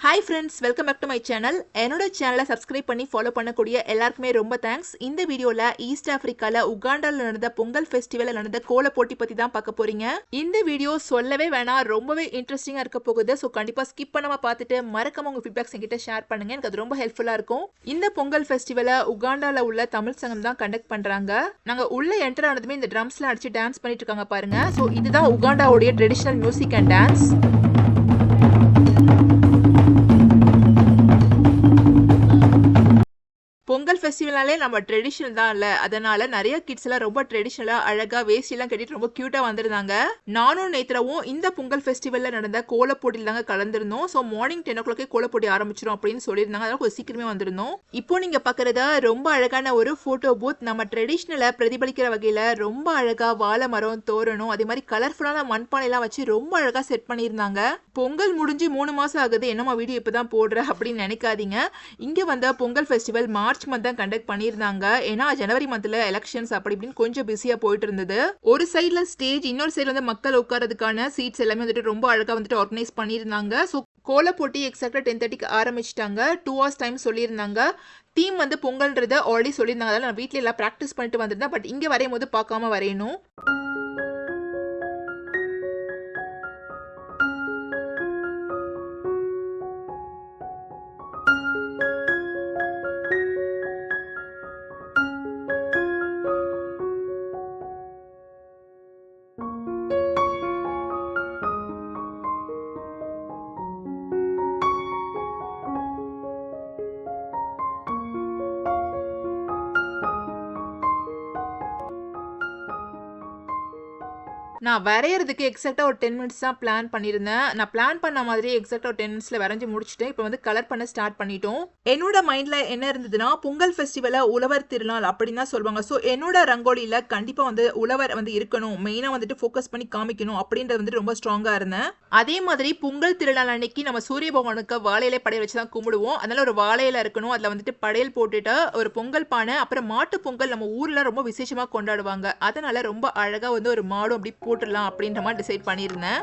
Hi friends, welcome back to my channel. என்னோட சேனலை subscribe பண்ணி ஃபாலோ பண்ணக்கூடிய எல்லாருக்குமே ரொம்ப தேங்க்ஸ். இந்த வீடியோவில் ஈஸ்ட் ஆஃப்ரிக்காவில் உகாண்டாவில் நடந்த பொங்கல் ஃபெஸ்டிவலில் நடந்த கோல போட்டி பற்றி தான் பார்க்க போறீங்க. இந்த வீடியோ சொல்லவே வேணாம், ரொம்பவே இன்ட்ரெஸ்டிங்காக இருக்க போகுது. ஸோ கண்டிப்பாக ஸ்கிப் பண்ணாமல் பார்த்துட்டு மறக்காம உங்கள் ஃபீட்பேக்ஸ் என்கிட்ட ஷேர் பண்ணுங்க. எனக்கு அது ரொம்ப ஹெல்ப்ஃபுல்லாக இருக்கும். இந்த பொங்கல் ஃபெஸ்டிவலை உகாண்டாவில் உள்ள தமிழ் சங்கம் தான் கண்டக்ட் பண்ணுறாங்க. நாங்கள் உள்ள என்டர் ஆனதுமே இந்த ட்ரம்ஸ்லாம் அடிச்சு டான்ஸ் பண்ணிட்டு இருக்காங்க பாருங்க. ஸோ இதுதான் உகாண்டாவுடைய traditional music and dance. Pongal ஃபெஸ்டிவல்னாலே நம்ம ட்ரெடிஷனல் தான் இல்லை, அதனால நிறைய கிட்ஸ் எல்லாம் ரொம்ப ட்ரெடிஷ்னலாக அழகாக வேஸ்டிலாம் கட்டிட்டு ரொம்ப க்யூட்டாக வந்திருந்தாங்க. நானும் நேத்ராவும் இந்த பொங்கல் ஃபெஸ்டிவலில் நடந்த கோலப்போட்டியில் தாங்க கலந்துருந்தோம். ஸோ மார்னிங் 10 o'clock கோலப்போட்டி ஆரம்பிச்சிடும் அப்படின்னு சொல்லியிருந்தாங்க. அதனால கொஞ்சம் சீக்கிரமே வந்திருந்தோம். இப்போ நீங்கள் பார்க்குறதா ரொம்ப அழகான ஒரு ஃபோட்டோ பூத். நம்ம ட்ரெடிஷ்னலை பிரதிபலிக்கிற வகையில் ரொம்ப அழகாக வாழை மரம், தோரணம், அதே மாதிரி கலர்ஃபுல்லான மண்பானைலாம் வச்சு ரொம்ப அழகாக செட் பண்ணியிருந்தாங்க. பொங்கல் முடிஞ்சு 3 மாதம் ஆகுது, என்னம்மா வீடியோ இப்போ தான் போடுற அப்படின்னு நினைக்காதீங்க. இங்கே வந்த பொங்கல் ஃபெஸ்டிவல் மார்ச் மந்த் தான் கண்டக்ட் பண்ணியிருந்தாங்க. ஏன்னா ஜனவரி மந்த்ல எலெக்ஷன்ஸ் அப்படி இப்படின்னு கொஞ்சம் பிஸியா போயிட்டு இருந்தது. ஒரு சைட்ல ஸ்டேஜ், இன்னொரு சைட்ல வந்து மக்கள் உட்காரதுக்கான சீட்ஸ் எல்லாமே வந்துட்டு ரொம்ப அழகா வந்துட்டு ஆர்கனைஸ் பண்ணியிருந்தாங்க. ஸோ கோல போட்டி எக்ஸாக்டா 10:30 ஆரம்பிச்சிட்டாங்க. 2 hours டைம் சொல்லியிருந்தாங்க. தீம் வந்து பொங்கல்ன்றத ஆல்ரெடி சொல்லியிருந்தாங்க. அதனால நான் வீட்டில எல்லாம் ப்ராக்டிஸ் பண்ணிட்டு வந்திருந்தேன். பட் இங்க வரையும் போது பார்க்காம வரையணும். நான் வரையறதுக்கு எக்ஸாக்டா ஒரு 10 மினிட்ஸ் தான் பிளான் பண்ணியிருந்தேன். நான் பிளான் பண்ண மாதிரி எக்ஸாக்டா ஒரு 10 மினிட்ஸ்ல வரைஞ்சு முடிச்சுட்டேன். இப்போ வந்து கலர் பண்ண ஸ்டார்ட் பண்ணிட்டோம். என்னோட மைண்ட்ல என்ன இருந்ததுன்னா, பொங்கல் ஃபெஸ்டிவலை உழவர் திருநாள் அப்படின்னு தான் சொல்லுவாங்க. ஸோ என்னோட ரங்கோலியில கண்டிப்பா வந்து உழவர் வந்து இருக்கணும், மெயினா வந்துட்டு ஃபோக்கஸ் பண்ணி காமிக்கணும் அப்படின்றது வந்து ரொம்ப ஸ்ட்ராங்கா இருந்தேன். அதே மாதிரி பொங்கல் திருநாள் அன்னைக்கு நம்ம சூரிய பகவானுக்கு வாழையில படையல் வச்சு தான் கும்பிடுவோம். அதனால ஒரு வாழையில இருக்கணும், அதில் வந்துட்டு படையல் போட்டுட்டு ஒரு பொங்கல் பானை, அப்புறம் மாட்டு பொங்கல் நம்ம ஊர்ல ரொம்ப விசேஷமா கொண்டாடுவாங்க. அதனால ரொம்ப அழகா வந்து ஒரு மாடும் அப்படி போட்டுடலாம் அப்படின்ற மாதிரி டிசைட் பண்ணியிருந்தேன்.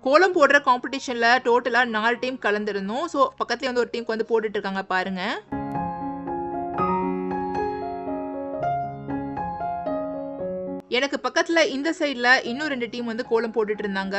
கோலம் போடுற காம்படிஷன்ல டோட்டலா 4 டீம் கலந்துருந்தோம். ஸோ பக்கத்துல வந்து ஒரு டீமுக்கு வந்து போட்டுட்டு இருக்காங்க பாருங்க. எனக்கு பக்கத்துல இந்த சைட்ல இன்னும் 2 டீம் வந்து கோலம் போட்டுட்டு இருந்தாங்க.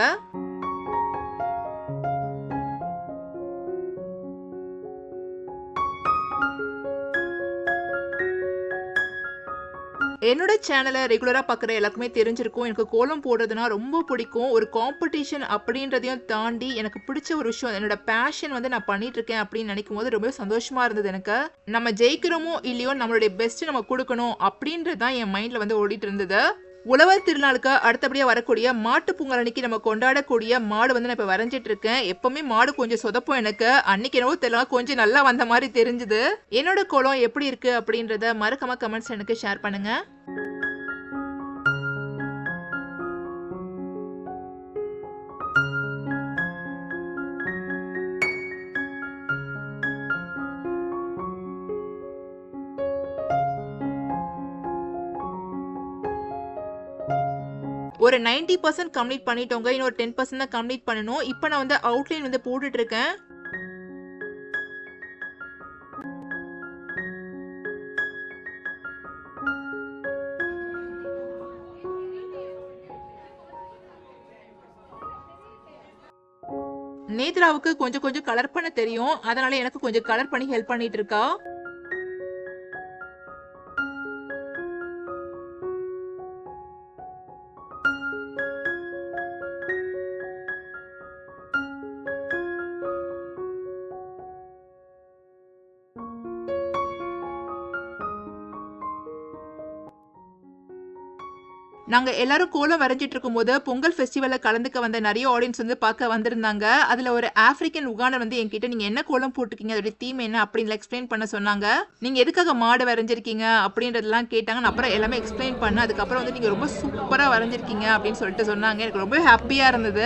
என்னோட சேனலை ரெகுலரா பார்க்குற எல்லாருக்குமே தெரிஞ்சிருக்கும், எனக்கு கோலம் போடுறதுனா ரொம்ப பிடிக்கும். ஒரு காம்படிஷன் அப்படின்றதையும் தாண்டி எனக்கு பிடிச்ச ஒரு விஷயம், என்னோட பேஷன் வந்து நான் பண்ணிட்டு இருக்கேன் அப்படின்னு நினைக்கும் போது ரொம்ப சந்தோஷமா இருந்தது எனக்கு. நம்ம ஜெயிக்கிறோமோ இல்லையோ நம்மளுடைய பெஸ்ட் நம்ம கொடுக்கணும் அப்படின்றது தான் என் மைண்ட்ல வந்து ஓடிட்டு இருந்தது. உழவர் திருநாளுக்கு அடுத்தபடியா வரக்கூடிய மாட்டு பொங்கல் அன்னைக்கு நம்ம கொண்டாடக்கூடிய மாடு வந்து நான் இப்ப வரைஞ்சிட்டு இருக்கேன். எப்பவுமே மாடு கொஞ்சம் சொதப்போம் எனக்கு. அன்னைக்கு என்னவோ தெரியல, கொஞ்சம் நல்லா வந்த மாதிரி தெரிஞ்சுது. என்னோட கோலம் எப்படி இருக்கு அப்படின்றத மறக்காம கமெண்ட்ஸ் எனக்கு ஷேர் பண்ணுங்க. ஒரு 90% கம்ப்ளீட் பண்ணிட்டோங்க. இன்னும் ஒரு 10% தான் கம்ப்ளீட் பண்ணணும். இப்போ நான் வந்து அவுட்லைன் வந்து போட்டுட்டு இருக்கேன். நேத்ராவுக்கு கொஞ்சம் கொஞ்சம் கலர் பண்ண தெரியும். அதனால எனக்கு கொஞ்சம் கலர் பண்ணி ஹெல்ப் பண்ணிட்டு இருக்கா. நாங்க எல்லாரும் கோலம் வரைஞ்சிட்டு இருக்கும்போது பொங்கல் ஃபெஸ்டிவல்ல கலந்துக்க வந்த நிறைய ஆடியன்ஸ் வந்து பார்க்க வந்திருந்தாங்க. அதுல ஒரு ஆப்பிரிக்கன் உகாண்டர் வந்து என்கிட்ட நீங்க என்ன கோலம் போட்டுருக்கீங்க, அதோட தீம் என்ன அப்படின்னு எக்ஸ்பிளைன் பண்ண சொன்னாங்க. நீங்க எதுக்காக மாடு வரைஞ்சிருக்கீங்க அப்படின்றதெல்லாம் கேட்டாங்க. நான் அப்புறம் எல்லாமே எக்ஸ்பிளைன் பண்ணேன். அதுக்கப்புறம் வந்து நீங்க ரொம்ப சூப்பரா வரைஞ்சிருக்கீங்க அப்படின்னு சொல்லிட்டு சொன்னாங்க. எனக்கு ரொம்ப ஹாப்பியா இருந்தது.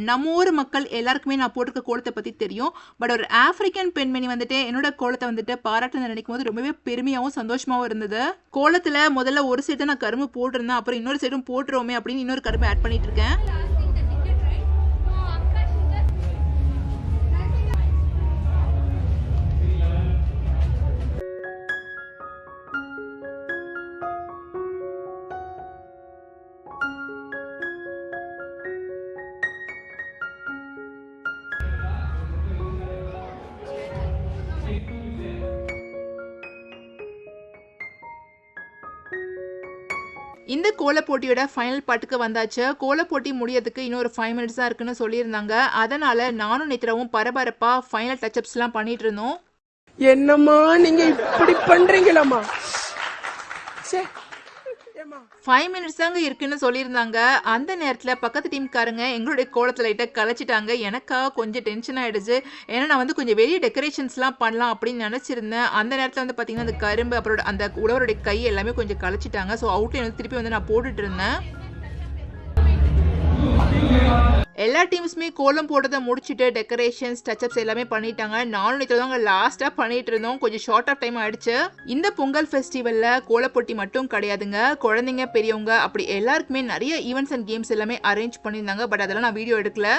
நம்ம ஊர் மக்கள் எல்லாருக்குமே நான் போட்டிருக்க கோலத்தை பத்தி தெரியும். பட் ஒரு ஆப்பிரிக்கன் பெண்மணி வந்துட்டு என்னோட கோலத்தை வந்துட்டு பாராட்டு நினைக்கும் போது ரொம்பவே பெருமையாவும் சந்தோஷமாவும் இருந்தது. கோலத்துல முதல்ல ஒரு சைடு நான் கரும்பு போட்டிருந்தேன், அப்புறம் இன்னொரு சைடும் போட்டுருவோமே அப்படின்னு இன்னொரு கரும்பு ஆட் பண்ணிட்டு இருக்கேன். இந்த கோல போட்டியோட ஃபைனல் பாட்டுக்கு வந்தாச்சு. கோல போட்டி முடியறதுக்கு இன்னொரு 5 மினிட்ஸ் தான் இருக்குன்னு சொல்லியிருந்தாங்க. அதனால நானும் நேத்ராவும் பரபரப்பா ஃபைனல் டச்சப்ஸ்லாம் பண்ணிட்டு இருந்தோம். என்னம்மா நீங்க இப்படி பண்றீங்களாமா? 5 மினிட்ஸ் தாங்க இருக்குன்னு சொல்லியிருந்தாங்க. அந்த நேரத்துல பக்கத்து டீம்காரங்க எங்களுடைய கோலத்தை லைட்டா கலைச்சிட்டாங்க. எனக்கா கொஞ்சம் டென்ஷன் ஆயிடுச்சு. ஏன்னா நான் வந்து கொஞ்சம் வெளியே டெக்கரேஷன்ஸ்லாம் பண்ணலாம் அப்படின்னு நினைச்சிருந்தேன். அந்த நேரத்துல வந்து பாத்தீங்கன்னா அந்த கரும்பு அப்புறம் அந்த உழவருடைய கை எல்லாமே கொஞ்சம் கலைச்சிட்டாங்க. ஸோ அவுட்லைன் வந்து திருப்பி வந்து நான் போட்டுட்டு இருந்தேன். எல்லா டீம்ஸுமே கோலம் போடுறதை முடிச்சுட்டு டெக்கரேஷன்ஸ் டச்சப்ஸ் எல்லாமே பண்ணிட்டாங்க. நானும் நேற்று லாஸ்ட்டாக பண்ணிட்டு இருந்தோம். கொஞ்சம் ஷார்ட் ஆஃப் டைம் ஆயிடுச்சு. இந்த பொங்கல் ஃபெஸ்டிவல்ல கோலப்போட்டி மட்டும் கிடையாதுங்க. குழந்தைங்க பெரியவங்க அப்படி எல்லாருக்குமே நிறைய ஈவெண்ட்ஸ் அண்ட் கேம்ஸ் எல்லாமே அரேஞ்ச் பண்ணியிருந்தாங்க. பட் அதெல்லாம் நான் வீடியோ எடுக்கல.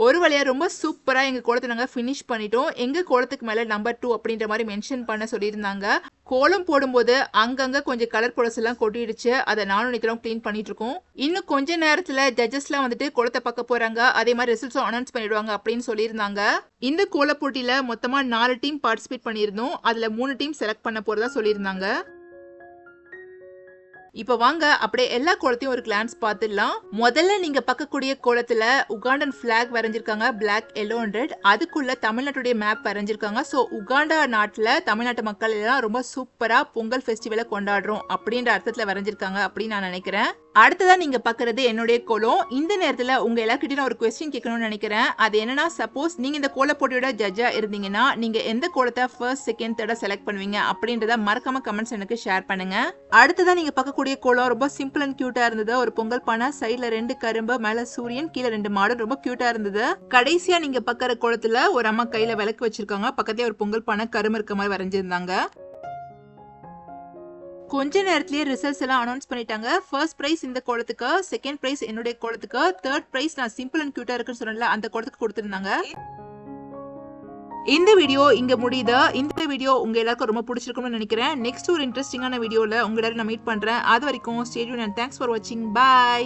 ஒரு வழியா ரொம்ப சூப்பரா எங்க கோலத்தை நாங்க ஃபினிஷ் பண்ணிட்டோம். எங்க கோலத்துக்கு மேல நம்பர் 2 அப்படின்ற மாதிரி மென்ஷன் பண்ண சொல்லியிருந்தாங்க. கோலம் போடும்போது அங்கங்க கொஞ்சம் கலர் பொருள்ஸ் எல்லாம் கொட்டிடுச்சு. அதை நானும் நேத்திரம் கிளீன் பண்ணிட்டு இருக்கோம். இன்னும் கொஞ்ச நேரத்துல ஜட்ஜஸ்லாம் வந்துட்டு கோலத்தை பார்க்க போறாங்க. அதே மாதிரி ரிசல்ட்ஸும் அனௌன்ஸ் பண்ணிடுவாங்க அப்படின்னு சொல்லியிருந்தாங்க. இந்த கோல போட்டியில மொத்தமா 4 டீம் பார்ட்டிசிபேட் பண்ணியிருந்தோம். அதுல 3 டீம் செலக்ட் பண்ண போறதா சொல்லியிருந்தாங்க. இப்ப வாங்க அப்படியே எல்லா கோலத்தையும் ஒரு கிளான்ஸ் பார்த்துடலாம். முதல்ல நீங்க பார்க்கக்கூடிய கோலத்துல உகாண்டன் பிளாக் வரைஞ்சிருக்காங்க. Black, yellow and red. அதுக்குள்ள தமிழ்நாட்டுடைய மேப் வரைஞ்சிருக்காங்க. ஸோ உகாண்டா நாட்டுல தமிழ்நாட்டு மக்கள் எல்லாம் ரொம்ப சூப்பரா பொங்கல் ஃபெஸ்டிவலை கொண்டாடுறோம் அப்படின்ற அர்த்தத்துல வரைஞ்சிருக்காங்க அப்படின்னு நான் நினைக்கிறேன். அடுத்ததான் நீங்க பாக்குறது என்னுடைய கோலம். இந்த நேரத்துல உங்க எல்லார்கிட்டயும் நான் ஒரு கொஸ்டின் கேட்கணும்னு நினைக்கிறேன். அது என்னன்னா, சப்போஸ் நீங்க இந்த கோல போட்டியோட ஜட்ஜா இருந்தீங்கன்னா நீங்க எந்த கோலத்தை ஃபர்ஸ்ட், செகண்ட், தேர்டா செலக்ட் பண்ணுவீங்க அப்படின்றத மறக்காம கமெண்ட்ஸ் எனக்கு ஷேர் பண்ணுங்க. அடுத்ததான் நீங்க பார்க்கக்கூடிய கோலம் ரொம்ப சிம்பிள் அண்ட் கியூட்டா இருந்தது. ஒரு பொங்கல் பானை, சைட்ல 2 கரும்பு, மேல சூரியன், கீழே 2 மாடு, ரொம்ப கியூட்டா இருந்தது. கடைசியா நீங்க பாக்குற கோலத்துல ஒரு அம்மா கையில விளக்கு வச்சிருக்காங்க. பக்கத்துல ஒரு பொங்கல் பானை, கரும்பு இருக்க மாதிரி வரைஞ்சிருந்தாங்க. கொஞ்ச நேரத்திலேயே ரிசல்ட்ஸ் எல்லாம் அனௌன்ஸ் பண்ணிட்டாங்க. ஃபர்ஸ்ட் பிரைஸ் இந்த கோலத்துக்கு, செகண்ட் பிரைஸ் என்னுடைய கோலத்துக்கு, தேர்ட் பிரைஸ் நான் சிம்பிள் அண்ட் கியூட்டா இருக்குன்னு சொன்னேன்ல அந்த கோலத்துக்கு கொடுத்திருந்தாங்க. இந்த வீடியோ இங்க முடியுது. இந்த வீடியோ உங்க எல்லாருக்கும் ரொம்ப பிடிச்சிருக்கும்னு நினைக்கிறேன். நெக்ஸ்ட் ஒரு இன்ட்ரெஸ்டிங்கான வீடியோல உங்க எல்லாரும் நான் மீட் பண்றேன். அது வரைக்கும் stay tune and thanks for வாட்சிங். பை.